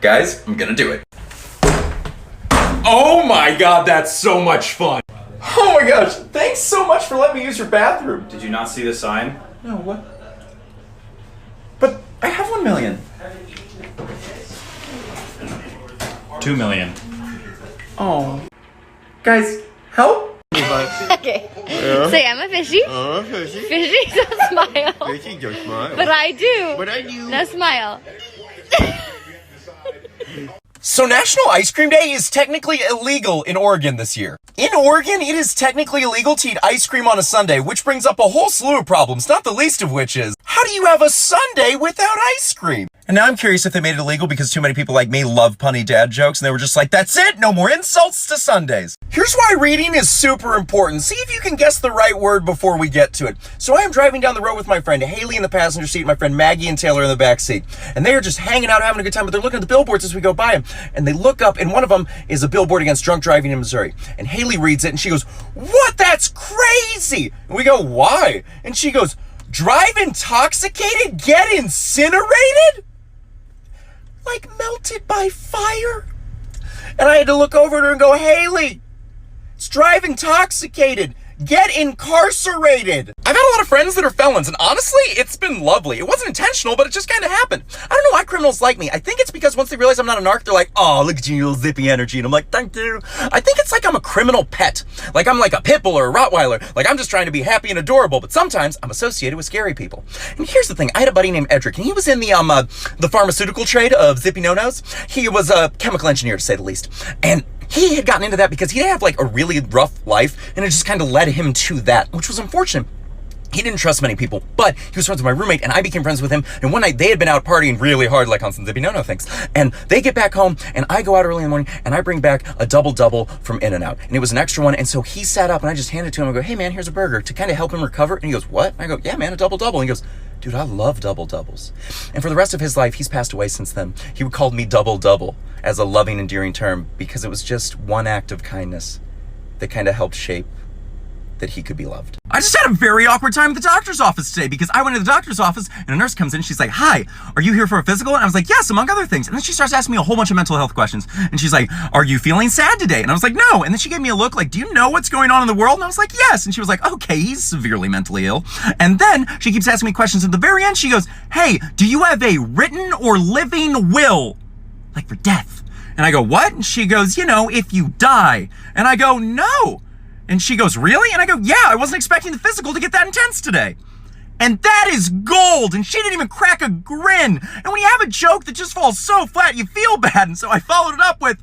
Guys, I'm gonna do it. Oh my god, that's so much fun! Oh my gosh, thanks so much for letting me use your bathroom. Did you not see the sign? No, what? But I have 1 million. 2 million. Oh. Guys, help? Okay. Say I'm a fishy. Fishy. Fishy, so smile. Fishy, don't smile. But I do. But I do. Now smile. So National Ice Cream Day is technically illegal in Oregon this year. In Oregon, it is technically illegal to eat ice cream on a Sunday, which brings up a whole slew of problems, not the least of which is, how do you have a Sunday without ice cream? And now I'm curious if they made it illegal because too many people like me love punny dad jokes and they were just like, that's it, no more insults to Sundays. Here's why reading is super important. See if you can guess the right word before we get to it. So I am driving down the road with my friend Haley in the passenger seat, my friend Maggie and Taylor in the back seat. And they are just hanging out, having a good time, but they're looking at the billboards as we go by them. And they look up, and one of them is a billboard against drunk driving in Missouri. And Haley reads it, and she goes, what? That's crazy! And we go, why? And she goes, drive intoxicated, get incinerated? Like melted by fire? And I had to look over at her and go, Haley, it's drive intoxicated, get incarcerated. I've had a lot of friends that are felons, and honestly, it's been lovely. It wasn't intentional, but it just kind of happened. I don't know why criminals like me. I think it's because once they realize I'm not a narc, they're like, oh, look at you, little zippy energy. And I'm like, thank you. I think it's like I'm a criminal pet. Like I'm like a pit bull or a Rottweiler. Like I'm just trying to be happy and adorable, but sometimes I'm associated with scary people. And here's the thing. I had a buddy named Edric, and he was in the pharmaceutical trade of zippy no-nos. He was a chemical engineer, to say the least. And he had gotten into that because he didn't have like a really rough life, and it just kind of led him to that, which was unfortunate. He didn't trust many people, but he was friends with my roommate, and I became friends with him. And one night they had been out partying really hard, like on some zippy no-no things. And they get back home, and I go out early in the morning, and I bring back a double-double from In-N-Out. And it was an extra one, and so he sat up, and I just handed it to him. I go, hey man, here's a burger, to kind of help him recover. And he goes, what? And I go, yeah man, a double-double. And he goes, dude, I love double-doubles. And for the rest of his life, he's passed away since then. He called me double-double as a loving, endearing term, because it was just one act of kindness that kind of helped shape that he could be loved. I just had a very awkward time at the doctor's office today because I went to the doctor's office and a nurse comes in and she's like, hi, are you here for a physical? And I was like, yes, among other things. And then she starts asking me a whole bunch of mental health questions. And she's like, are you feeling sad today? And I was like, no. And then she gave me a look like, do you know what's going on in the world? And I was like, yes. And she was like, okay, he's severely mentally ill. And then she keeps asking me questions. At the very end, she goes, hey, do you have a written or living will? Like for death. And I go, what? And she goes, you know, if you die. And I go, no. And she goes, really? And I go, yeah, I wasn't expecting the physical to get that intense today. And that is gold. And she didn't even crack a grin. And when you have a joke that just falls so flat, you feel bad. And so I followed it up with,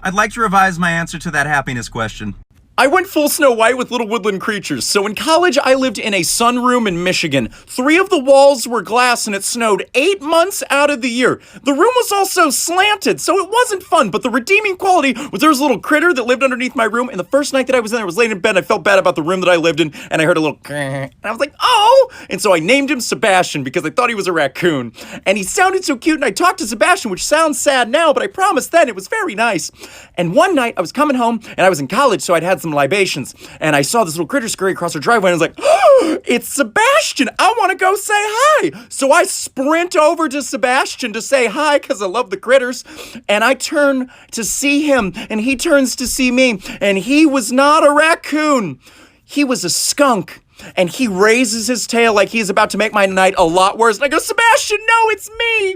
I'd like to revise my answer to that happiness question. I went full Snow White with little woodland creatures. So in college, I lived in a sunroom in Michigan. 3 of the walls were glass and it snowed 8 months out of the year. The room was also slanted, so it wasn't fun, but the redeeming quality was there was a little critter that lived underneath my room, and the first night that I was in there, I was laying in bed, and I felt bad about the room that I lived in, and I heard a little and I was like, oh! And so I named him Sebastian because I thought he was a raccoon. And he sounded so cute, and I talked to Sebastian, which sounds sad now, but I promised then it was very nice. And one night, I was coming home, and I was in college, so I'd had some libations, and I saw this little critter scurry across our driveway, and I was like, oh, it's Sebastian! I want to go say hi! So I sprint over to Sebastian to say hi, because I love the critters, and I turn to see him, and he turns to see me, and he was not a raccoon. He was a skunk. And he raises his tail like he's about to make my night a lot worse. And I go, Sebastian, no, it's me.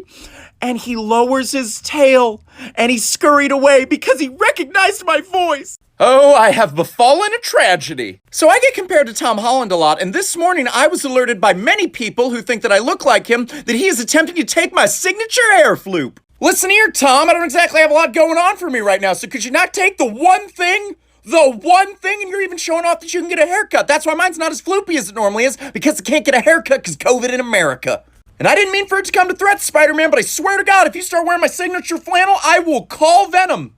And he lowers his tail and he scurried away because he recognized my voice. Oh, I have befallen a tragedy. So I get compared to Tom Holland a lot, and this morning I was alerted by many people who think that I look like him that he is attempting to take my signature hair floop. Listen here, Tom, I don't exactly have a lot going on for me right now, so could you not take the one thing, and you're even showing off that you can get a haircut. That's why mine's not as floopy as it normally is, because I can't get a haircut because COVID in America. And I didn't mean for it to come to threats, Spider-Man, but I swear to God, if you start wearing my signature flannel, I will call Venom.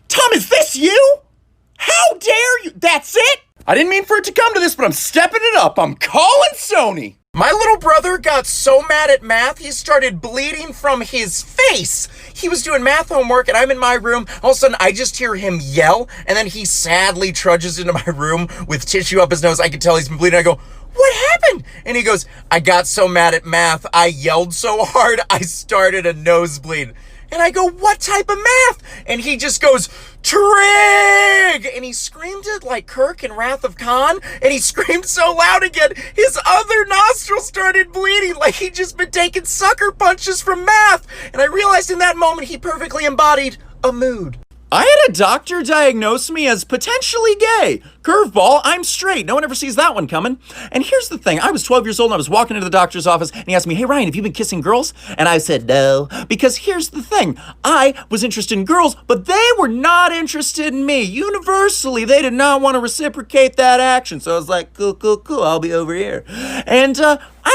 Tom, is this you? How dare you? That's it? I didn't mean for it to come to this, but I'm stepping it up. I'm calling Sony. My little brother got so mad at math, he started bleeding from his face. He was doing math homework and I'm in my room. All of a sudden, I just hear him yell, and then he sadly trudges into my room with tissue up his nose. I can tell he's been bleeding. I go, what happened? And he goes, I got so mad at math, I yelled so hard, I started a nosebleed. And I go, what type of math? And he just goes, trig! And he screamed it like Kirk in Wrath of Khan. And he screamed so loud again, his other nostril started bleeding like he'd just been taking sucker punches from math. And I realized in that moment he perfectly embodied a mood. I had a doctor diagnose me as potentially gay. Curveball, I'm straight. No one ever sees that one coming. And here's the thing. I was 12 years old and I was walking into the doctor's office and he asked me, hey, Ryan, have you been kissing girls? And I said, no. Because here's the thing. I was interested in girls, but they were not interested in me. Universally, they did not want to reciprocate that action. So I was like, cool, cool, cool. I'll be over here. And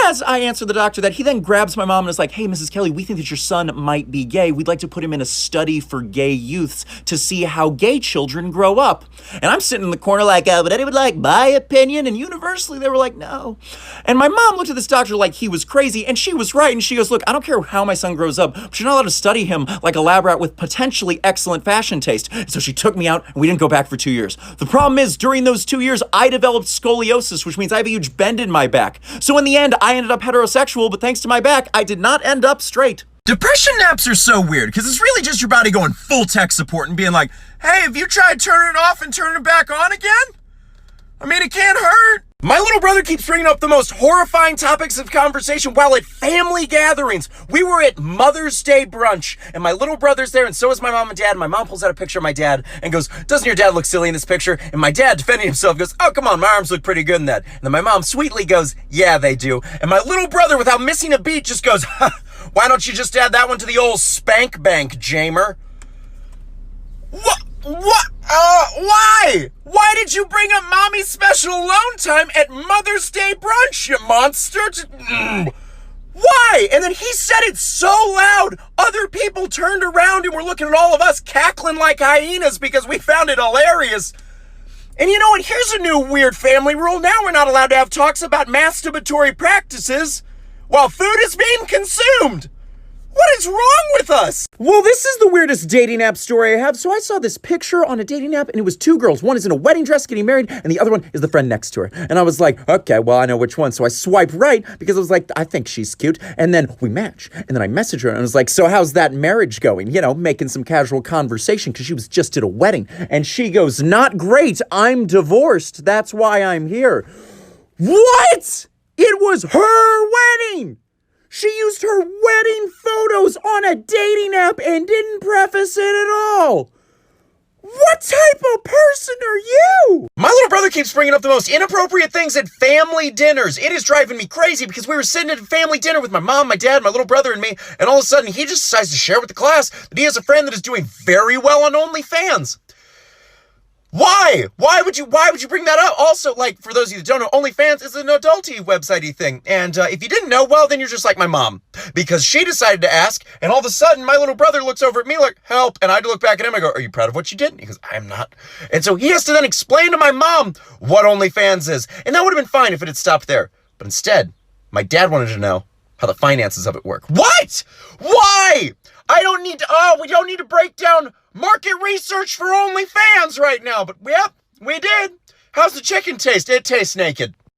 as I answered the doctor that, he then grabs my mom and is like, hey, Mrs. Kelly, we think that your son might be gay. We'd like to put him in a study for gay youths to see how gay children grow up. And I'm sitting in the corner like, would anyone like my opinion? And universally, they were like, no. And my mom looked at this doctor like he was crazy, and she was right. And she goes, look, I don't care how my son grows up, but you're not allowed to study him like a lab rat with potentially excellent fashion taste. So she took me out, and we didn't go back for 2 years. The problem is, during those 2 years, I developed scoliosis, which means I have a huge bend in my back. So in the end, I ended up heterosexual, but thanks to my back, I did not end up straight. Depression naps are so weird, because it's really just your body going full tech support and being like, hey, have you tried turning it off and turning it back on again? I mean, it can't hurt. My little brother keeps bringing up the most horrifying topics of conversation while at family gatherings. We were at Mother's Day brunch, and my little brother's there, and so is my mom and dad. And my mom pulls out a picture of my dad and goes, doesn't your dad look silly in this picture? And my dad, defending himself, goes, oh, come on, my arms look pretty good in that. And then my mom sweetly goes, yeah, they do. And my little brother, without missing a beat, just goes, why don't you just add that one to the old spank bank, Jamer? What? Why? Why did you bring up mommy's special alone time at Mother's Day brunch, you monster? Why? And then he said it so loud, other people turned around and were looking at all of us cackling like hyenas because we found it hilarious. And you know what? Here's a new weird family rule. Now we're not allowed to have talks about masturbatory practices while food is being consumed. What is wrong with us? Well, this is the weirdest dating app story I have. So I saw this picture on a dating app and it was two girls. One is in a wedding dress getting married and the other one is the friend next to her. And I was like, okay, well, I know which one. So I swiped right because I was like, I think she's cute. And then we match. And then I messaged her and I was like, so how's that marriage going? You know, making some casual conversation because she was just at a wedding. And she goes, not great. I'm divorced. That's why I'm here. What? It was her wedding. She used her wedding photos on a dating app and didn't preface it at all. What type of person are you? My little brother keeps bringing up the most inappropriate things at family dinners. It is driving me crazy because we were sitting at a family dinner with my mom, my dad, my little brother, and me, and all of a sudden he just decides to share with the class that he has a friend that is doing very well on OnlyFans. Why? Why would you bring that up? Also, like, for those of you that don't know, OnlyFans is an adulty website-y thing. And if you didn't know, well, then you're just like my mom. Because she decided to ask, and all of a sudden, my little brother looks over at me like, help. And I look back at him, I go, are you proud of what you did? And he goes, I'm not. And so he has to then explain to my mom what OnlyFans is. And that would have been fine if it had stopped there. But instead, my dad wanted to know how the finances of it work. What? Why? We don't need to break down market research for OnlyFans right now, but yep, we did. How's the chicken taste? It tastes naked.